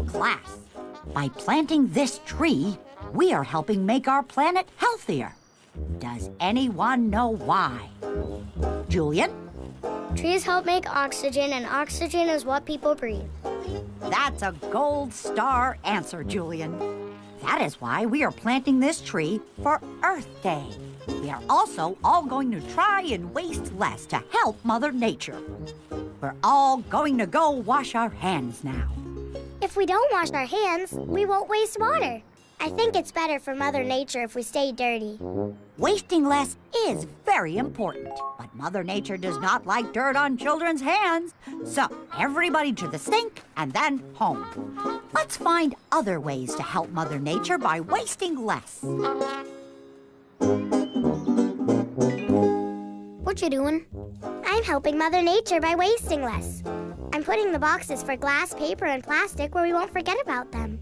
Class, by planting this tree, we are helping make our planet healthier. Does anyone know why? Julian? Trees help make oxygen, and oxygen is what people breathe. That's a gold star answer, Julian. That is why we are planting this tree for Earth Day. We are also all going to try and waste less to help Mother Nature. We're all going to go wash our hands now. If we don't wash our hands, we won't waste water. I think it's better for Mother Nature if we stay dirty. Wasting less is very important, but Mother Nature does not like dirt on children's hands. So, everybody to the sink and then home. Let's find other ways to help Mother Nature by wasting less. What you doing? I'm helping Mother Nature by wasting less. I'm putting the boxes for glass, paper, and plastic where we won't forget about them.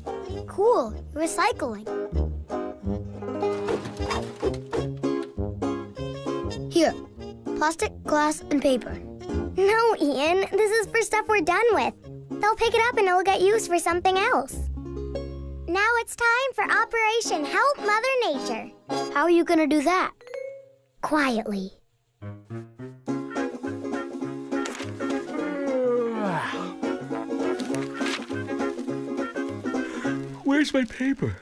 Cool, recycling. Here, plastic, glass, and paper. No, Ian, this is for stuff we're done with. They'll pick it up and it'll get used for something else. Now it's time for Operation Help Mother Nature. How are you gonna do that? Quietly. Where's my paper?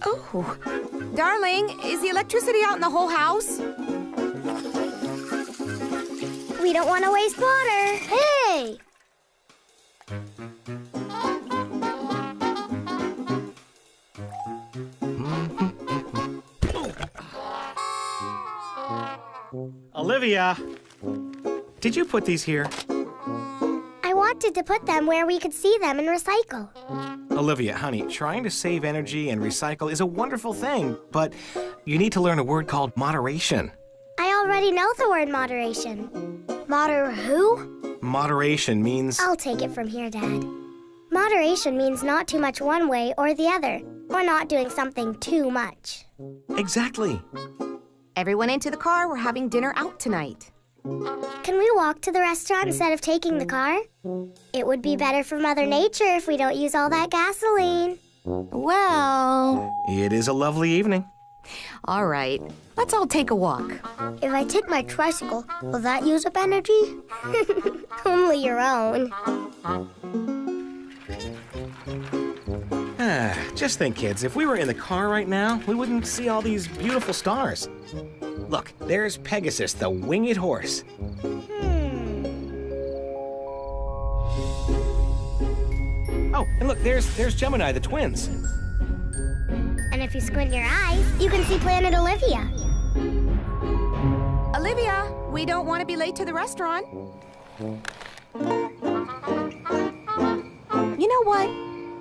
Oh, darling, is the electricity out in the whole house? We don't want to waste water. Hey! Olivia! Did you put these here? I wanted to put them where we could see them and recycle. Olivia, honey, trying to save energy and recycle is a wonderful thing, but you need to learn a word called moderation. I already know the word moderation. Who? Moderation means... I'll take it from here, Dad. Moderation means not too much one way or the other, or not doing something too much. Exactly. Everyone into the car. We're having dinner out tonight. Can we walk to the restaurant instead of taking the car? It would be better for Mother Nature if we don't use all that gasoline. Well... It is a lovely evening. All right. Let's all take a walk. If I take my tricycle, will that use up energy? Only your own. Just think, kids, if we were in the car right now, we wouldn't see all these beautiful stars. Look, there's Pegasus, the winged horse. Oh, and look, there's Gemini, the twins. And if you squint your eyes, you can see Planet Olivia. Olivia, we don't want to be late to the restaurant. You know what?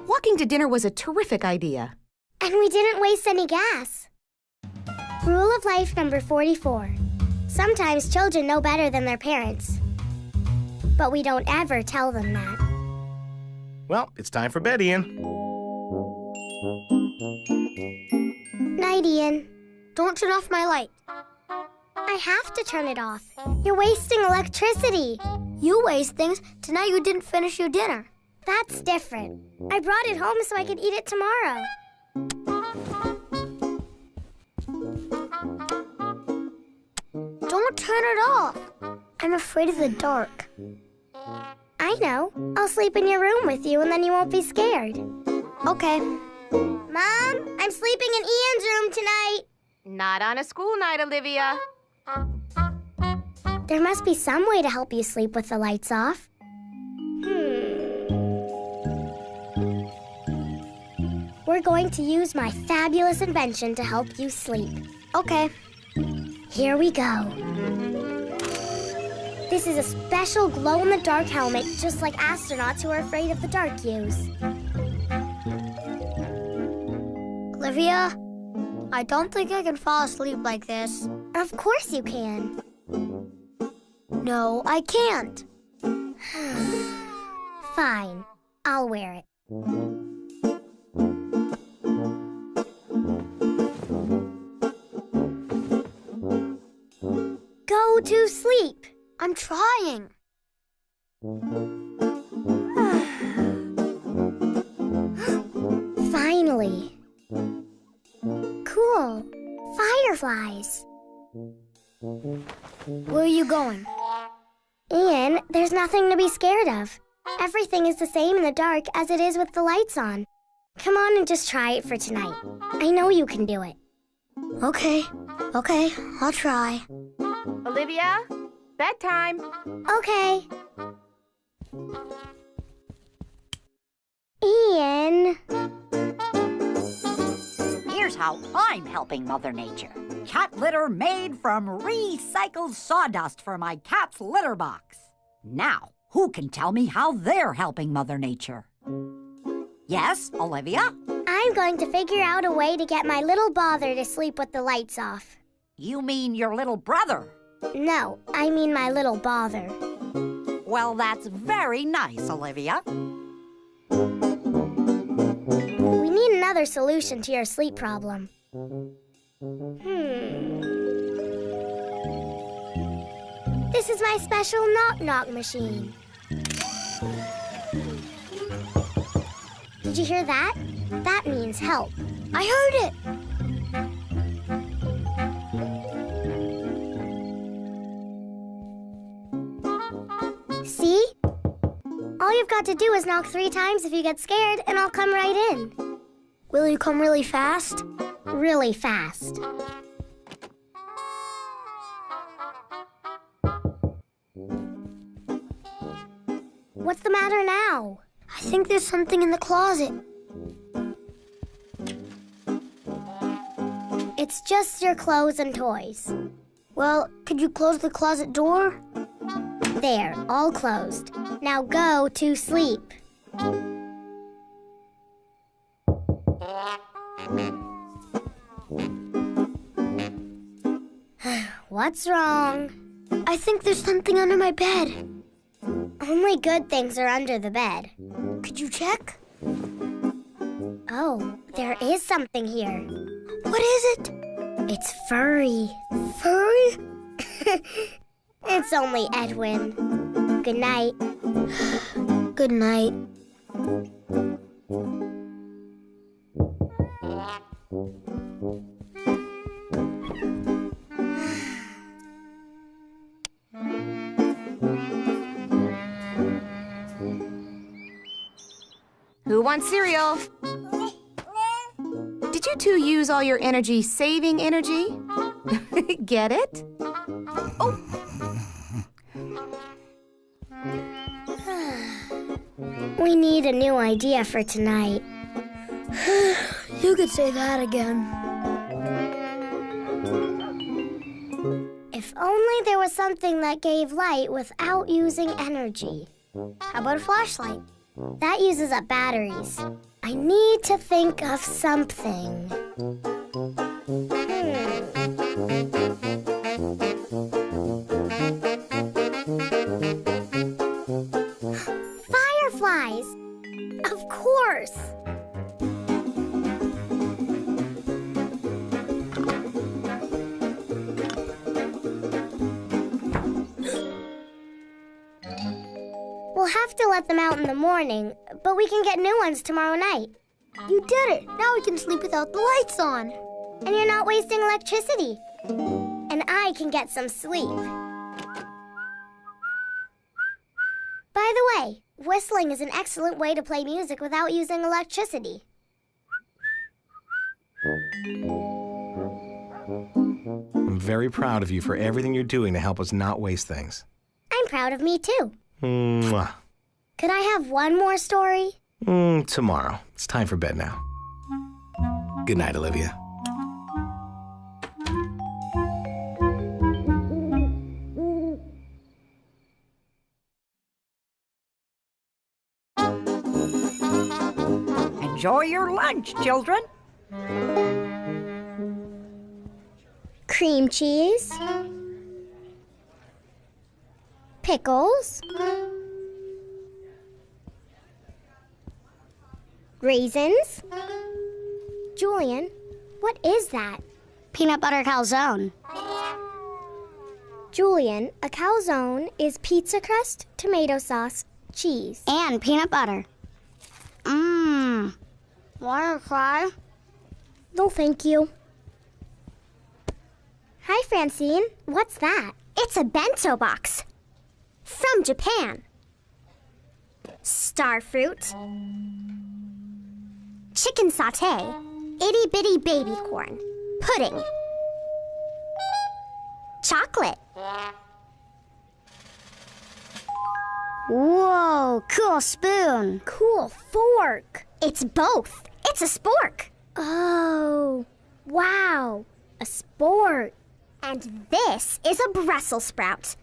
Walking to dinner was a terrific idea. And we didn't waste any gas. Rule of life number 44. Sometimes children know better than their parents. But we don't ever tell them that. Well, it's time for bed, Ian. Night, Ian. Don't turn off my light. I have to turn it off. You're wasting electricity. You waste things tonight you didn't finish your dinner. That's different. I brought it home so I could eat it tomorrow. Don't turn it off. I'm afraid of the dark. I know. I'll sleep in your room with you and then you won't be scared. Okay. Mom, I'm sleeping in Ian's room tonight. Not on a school night, Olivia. There must be some way to help you sleep with the lights off. We're going to use my fabulous invention to help you sleep. Okay. Here we go. This is a special glow-in-the-dark helmet, just like astronauts who are afraid of the dark use. Olivia, I don't think I can fall asleep like this. Of course you can. No, I can't. Fine, I'll wear it. Go to sleep. I'm trying. Finally. Cool. Fireflies. Where are you going? Ian, there's nothing to be scared of. Everything is the same in the dark as it is with the lights on. Come on and just try it for tonight. I know you can do it. Okay, I'll try. Olivia, bedtime. Okay. Ian. Here's how I'm helping Mother Nature. Cat litter made from recycled sawdust for my cat's litter box. Now, who can tell me how they're helping Mother Nature? Yes, Olivia? I'm going to figure out a way to get my little bother to sleep with the lights off. You mean your little brother? No, I mean my little bother. Well, that's very nice, Olivia. We need another solution to your sleep problem. This is my special knock-knock machine. Did you hear that? That means help. I heard it! See? All you've got to do is knock 3 times if you get scared, and I'll come right in. Will you come really fast? Really fast. What's the matter now? I think there's something in the closet. It's just your clothes and toys. Well, could you close the closet door? There, all closed. Now go to sleep. What's wrong? I think there's something under my bed. Only good things are under the bed. Could you check? Oh, there is something here. What is it? It's furry. Furry? It's only Edwin. Good night. Good night. Who wants cereal? Did you two use all your energy saving energy? Get it? Oh. We need a new idea for tonight. You could say that again. If only there was something that gave light without using energy. How about a flashlight? That uses up batteries. I need to think of something. Fireflies! Of course! We'll have to let them out in the morning, but we can get new ones tomorrow night. You did it! Now we can sleep without the lights on. And you're not wasting electricity. And I can get some sleep. By the way, whistling is an excellent way to play music without using electricity. I'm very proud of you for everything you're doing to help us not waste things. I'm proud of me, too. Mwah. Could I have one more story? Tomorrow. It's time for bed now. Good night, Olivia. Enjoy your lunch, children. Cream cheese. Pickles. Raisins. Julian, what is that? Peanut butter calzone. Julian, a calzone is pizza crust, tomato sauce, cheese. And peanut butter. Mmm. Want to try? No, thank you. Hi, Francine. What's that? It's a bento box. From Japan. Starfruit. Chicken sauté. Itty-bitty baby corn. Pudding. Chocolate. Whoa, cool spoon. Cool fork. It's both. It's a spork. Oh, wow. A sport. And this is a Brussels sprout.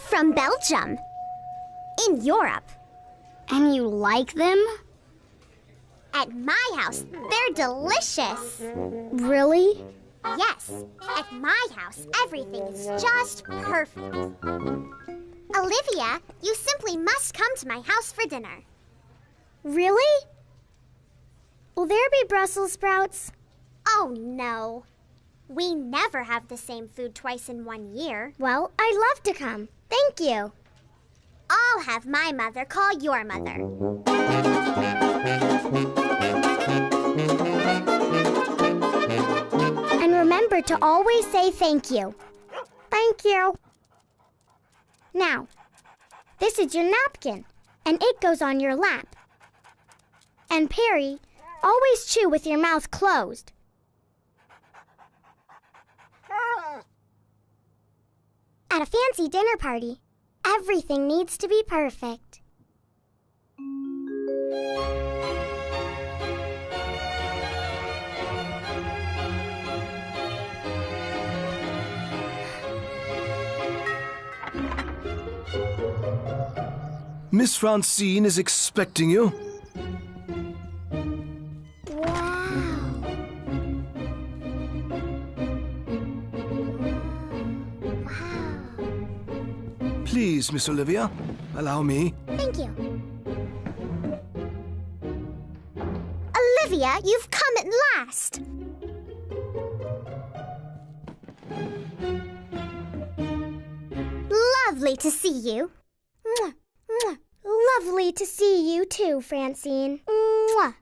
From Belgium. In Europe. And you like them? At my house, they're delicious. Really? Yes, at my house, everything is just perfect. Olivia, you simply must come to my house for dinner. Really? Will there be Brussels sprouts? Oh, no. We never have the same food twice in 1 year. Well, I'd love to come. Thank you. I'll have my mother call your mother. And remember to always say thank you. Thank you. Now, this is your napkin, and it goes on your lap. And Perry, always chew with your mouth closed. At a fancy dinner party, everything needs to be perfect. Miss Francine is expecting you. Please, Miss Olivia, allow me. Thank you. Olivia, you've come at last. Lovely to see you. Mwah, mwah. Lovely to see you too, Francine. Mwah.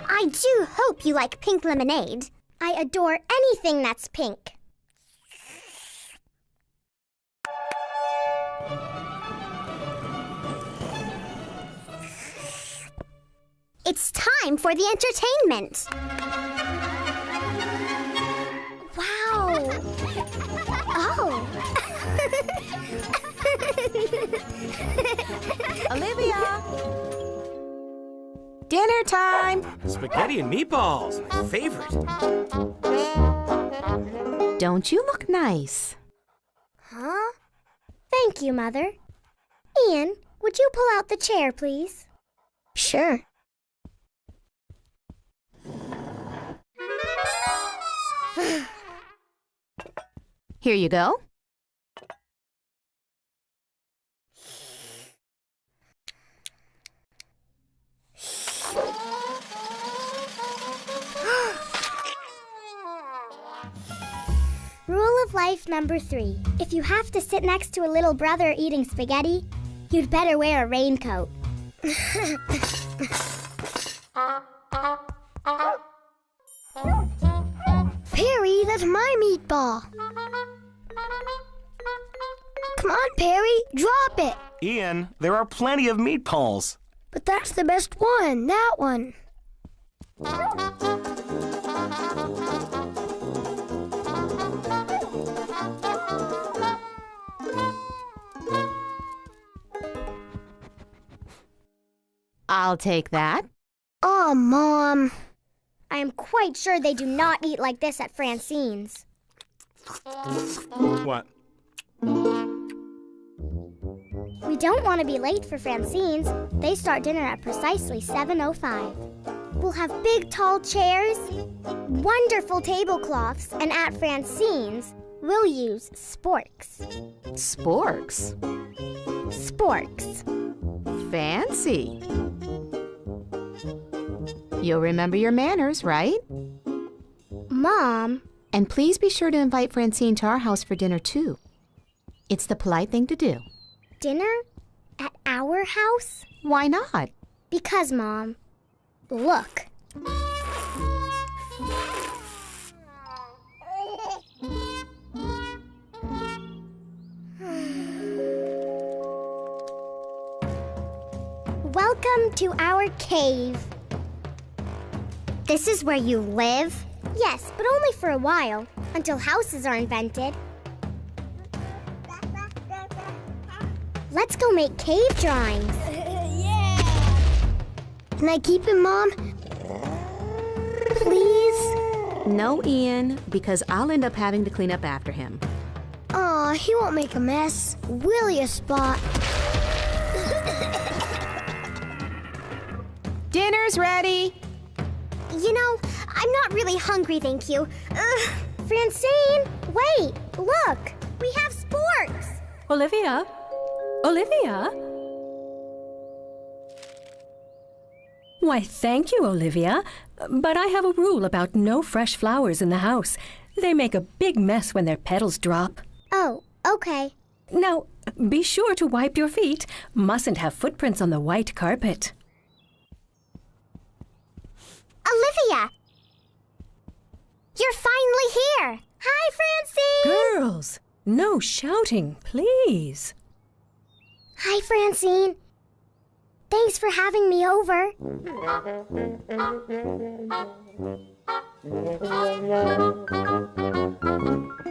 I do hope you like pink lemonade. I adore anything that's pink. It's time for the entertainment. Wow. Oh. Olivia! Dinner time! Spaghetti and meatballs, my favorite. Don't you look nice? Huh? Thank you, Mother. Ian, would you pull out the chair, please? Sure. Here you go. Rule of life number 3. If you have to sit next to a little brother eating spaghetti, you'd better wear a raincoat. Perry, that's my meatball. Come on, Perry, drop it. Ian, there are plenty of meatballs. But that's the best one, that one. I'll take that. Oh, Mom. I am quite sure they do not eat like this at Francine's. What? We don't want to be late for Francine's. They start dinner at precisely 7:05. We'll have big, tall chairs, wonderful tablecloths, and at Francine's, we'll use sporks. Sporks. Sporks. Fancy. You'll remember your manners, right? Mom. And please be sure to invite Francine to our house for dinner, too. It's the polite thing to do. Dinner? At our house? Why not? Because, Mom. Look. Welcome to our cave. This is where you live? Yes, but only for a while, until houses are invented. Let's go make cave drawings. Yeah! Can I keep it, Mom? Please? No, Ian, because I'll end up having to clean up after him. Aw, he won't make a mess. Willie a spot. Dinner's ready. You know, I'm not really hungry, thank you. Francine, wait, look. We have sporks. Olivia? Olivia? Why, thank you, Olivia. But I have a rule about no fresh flowers in the house. They make a big mess when their petals drop. Oh, okay. Now, be sure to wipe your feet. Mustn't have footprints on the white carpet. Olivia! You're finally here! Hi, Francine! Girls, no shouting, please. Hi, Francine. Thanks for having me over.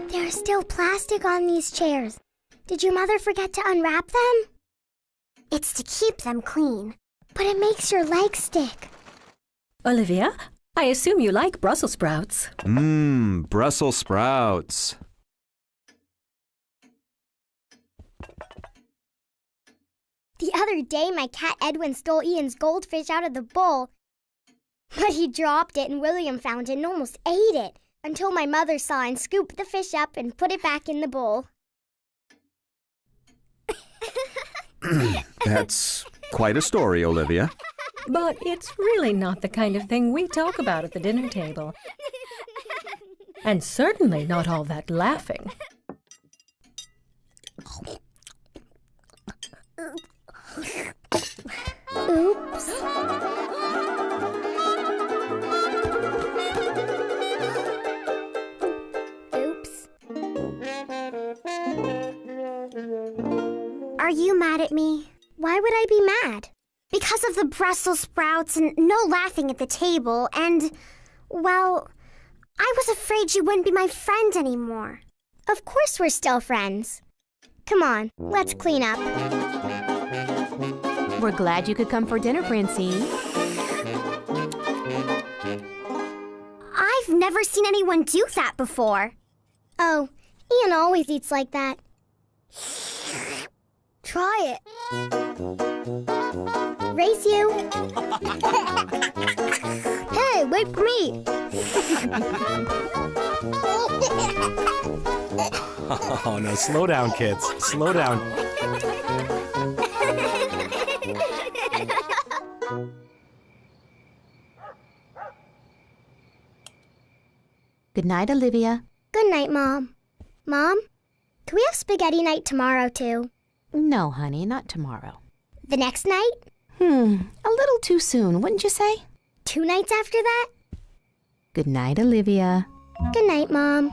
There's still plastic on these chairs. Did your mother forget to unwrap them? It's to keep them clean. But it makes your legs stick. Olivia, I assume you like Brussels sprouts. Brussels sprouts. The other day, my cat Edwin stole Ian's goldfish out of the bowl. But he dropped it and William found it and almost ate it until my mother saw and scooped the fish up and put it back in the bowl. That's quite a story, Olivia. But it's really not the kind of thing we talk about at the dinner table. And certainly not all that laughing. Oops. Oops. Are you mad at me? Why would I be mad? Because of the Brussels sprouts and no laughing at the table and, well, I was afraid you wouldn't be my friend anymore. Of course we're still friends. Come on, let's clean up. We're glad you could come for dinner, Francine. I've never seen anyone do that before. Oh, Ian always eats like that. Try it. Race you. Hey, wait for me. Oh, no, slow down, kids. Slow down. Good night, Olivia. Good night, Mom. Mom, can we have spaghetti night tomorrow, too? No, honey, not tomorrow. The next night? A little too soon, wouldn't you say? 2 nights after that? Good night, Olivia. Good night, Mom.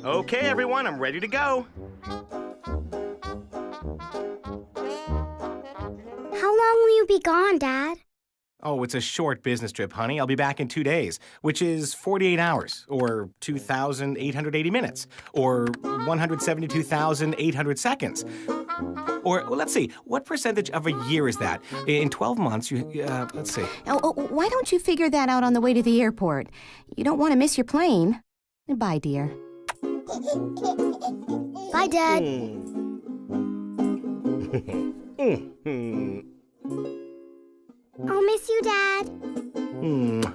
Okay, everyone, I'm ready to go. How long will you be gone, Dad? Oh, it's a short business trip, honey. I'll be back in 2 days, which is 48 hours, or 2,880 minutes, or 172,800 seconds. Or, well, let's see, what percentage of a year is that? In 12 months, let's see. Why don't you figure that out on the way to the airport? You don't want to miss your plane. Bye, dear. Bye, Dad. I'll miss you, Dad.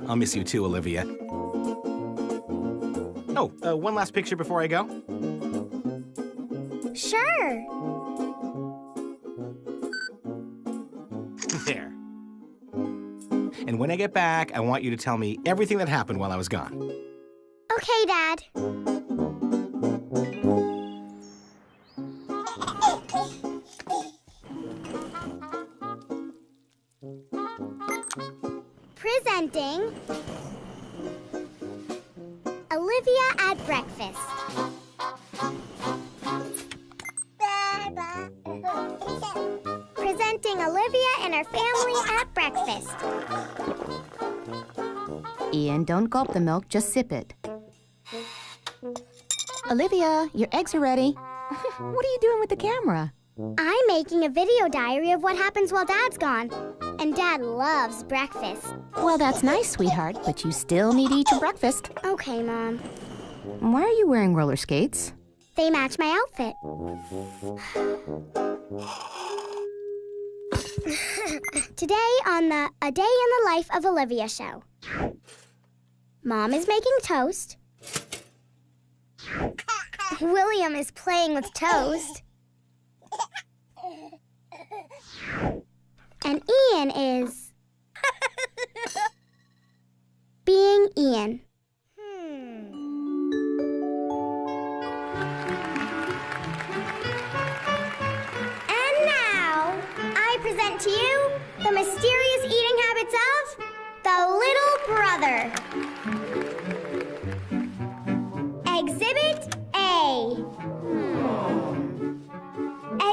I'll miss you too, Olivia. Oh, one last picture before I go. Sure. There. And when I get back, I want you to tell me everything that happened while I was gone. Okay, Dad. Presenting Olivia at breakfast. Presenting Olivia and her family at breakfast. Ian, don't gulp the milk, just sip it. Olivia, your eggs are ready. What are you doing with the camera? I'm making a video diary of what happens while Dad's gone. And Dad loves breakfast. Well, that's nice, sweetheart, but you still need to eat your breakfast. Okay, Mom. Why are you wearing roller skates? They match my outfit. Today on the A Day in the Life of Olivia show. Mom is making toast. William is playing with toast. And Ian is being Ian. And now, I present to you the mysterious eating habits of the little brother. Exhibit A.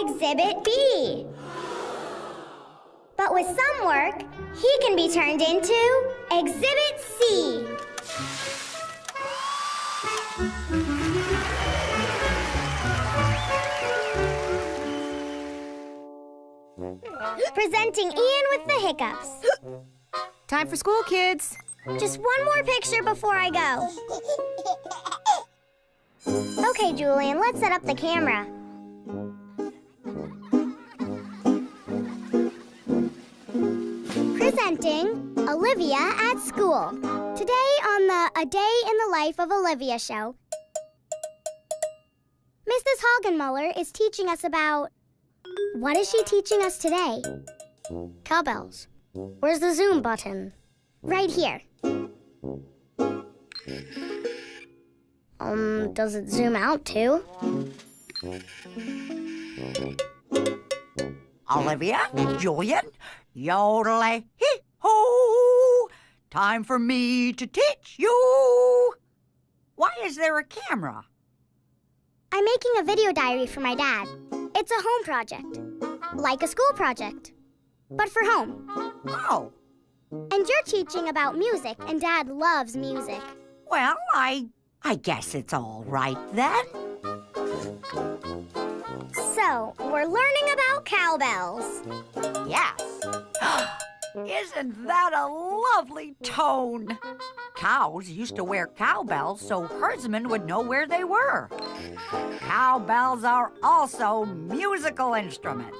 Exhibit B. But with some work, he can be turned into Exhibit C. Presenting Ian with the hiccups. Time for school, kids. Just one more picture before I go. Okay, Julian, let's set up the camera. Presenting Olivia at school. Today on the A Day in the Life of Olivia show, Mrs. Hagenmuller is teaching us about... What is she teaching us today? Cowbells. Where's the zoom button? Right here. Does it zoom out too? Olivia, Julian, yodel-a-hee-ho. Time for me to teach you. Why is there a camera? I'm making a video diary for my dad. It's a home project. Like a school project. But for home. Oh, And you're teaching about music, and Dad loves music. well, I guess it's all right then. So, we're learning about cowbells. Yes. Isn't that a lovely tone? Cows used to wear cowbells so herdsmen would know where they were. Cowbells are also musical instruments.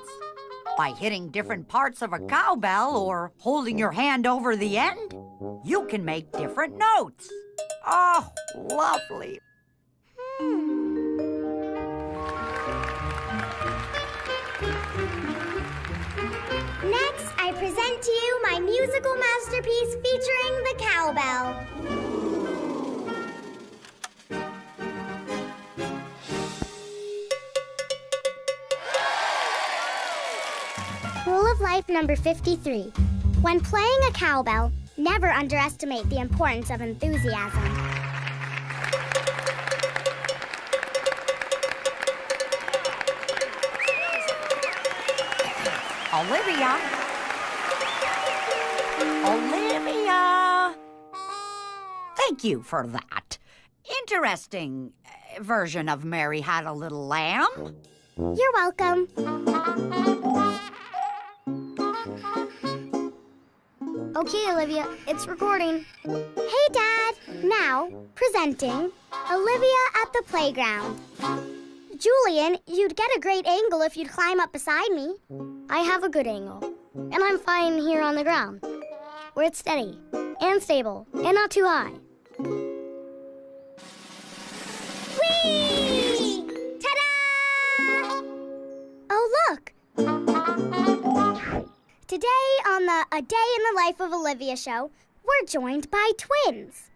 By hitting different parts of a cowbell or holding your hand over the end, you can make different notes. Oh, lovely. Next, I present to you my musical masterpiece featuring the cowbell. Rule of life number 53. When playing a cowbell, never underestimate the importance of enthusiasm. Olivia. Olivia. Thank you for that. Interesting version of Mary Had a Little Lamb. You're welcome. Okay, Olivia, it's recording. Hey, Dad. Now, presenting Olivia at the playground. Julian, you'd get a great angle if you'd climb up beside me. I have a good angle, and I'm fine here on the ground, where it's steady and stable and not too high. Whee! Ta-da! Oh, look! Today the A Day in the Life of Olivia show, we're joined by twins,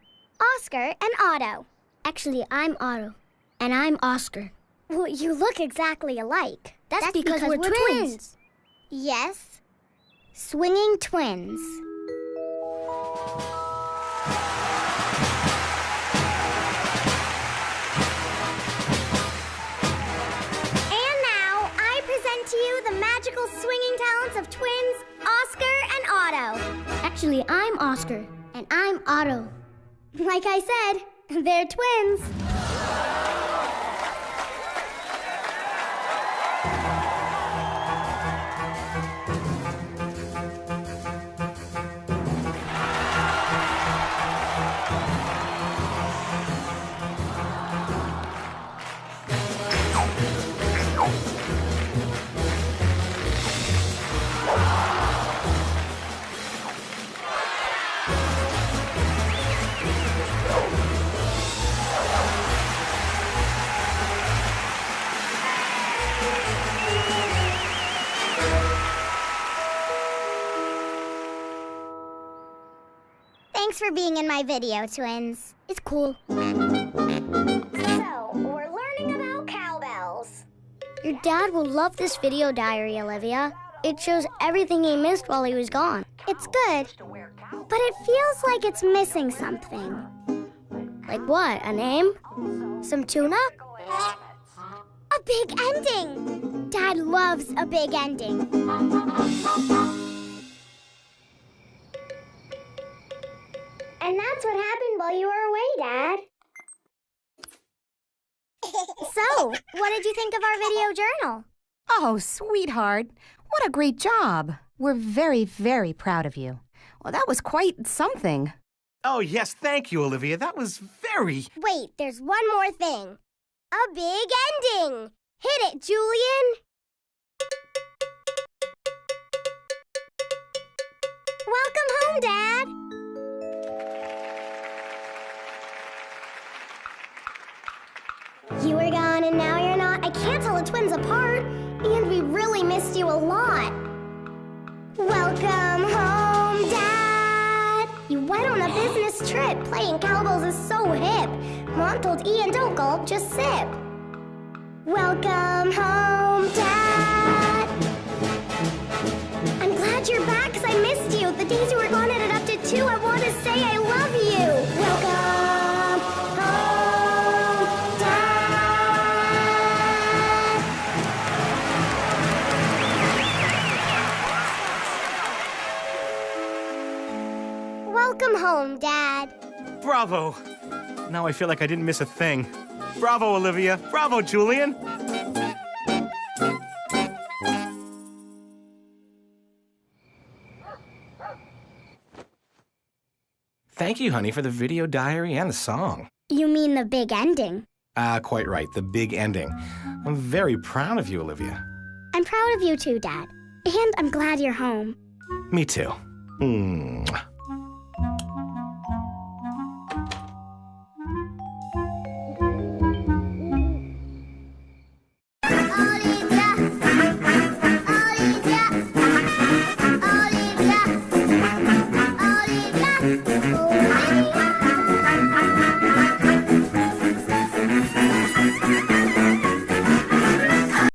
Oscar and Otto. Actually, I'm Otto, and I'm Oscar. Well, you look exactly alike. That's because we're twins. Yes, swinging twins. To you the magical swinging talents of twins, Oscar and Otto. Actually, I'm Oscar, and I'm Otto. Like I said, they're twins. Thanks for being in my video, twins. It's cool. So, we're learning about cowbells. Your dad will love this video diary, Olivia. It shows everything he missed while he was gone. It's good, but it feels like it's missing something. Like what? A name? Some tuna? A big ending! Dad loves a big ending. And that's what happened while you were away, Dad. So, what did you think of our video journal? Oh, sweetheart, what a great job. We're very, very proud of you. Well, that was quite something. Oh, yes, thank you, Olivia. That was very... Wait, there's one more thing. A big ending. Hit it, Julian. Welcome home, Dad. You were gone and now you're not. I can't tell the twins apart. And we really missed you a lot. Welcome home, Dad. You went on a business trip. Playing cowbells is so hip. Mom told Ian, don't gulp, just sip. Welcome home, Dad. I'm glad you're back because I missed you. The days you were gone added up to 2. I want to say I love you. Welcome home, Dad. Welcome home, Dad. Bravo! Now I feel like I didn't miss a thing. Bravo, Olivia. Bravo, Julian. Thank you, honey, for the video diary and the song. You mean the big ending? Quite right, the big ending. I'm very proud of you, Olivia. I'm proud of you too, Dad. And I'm glad you're home. Me too. Mwah.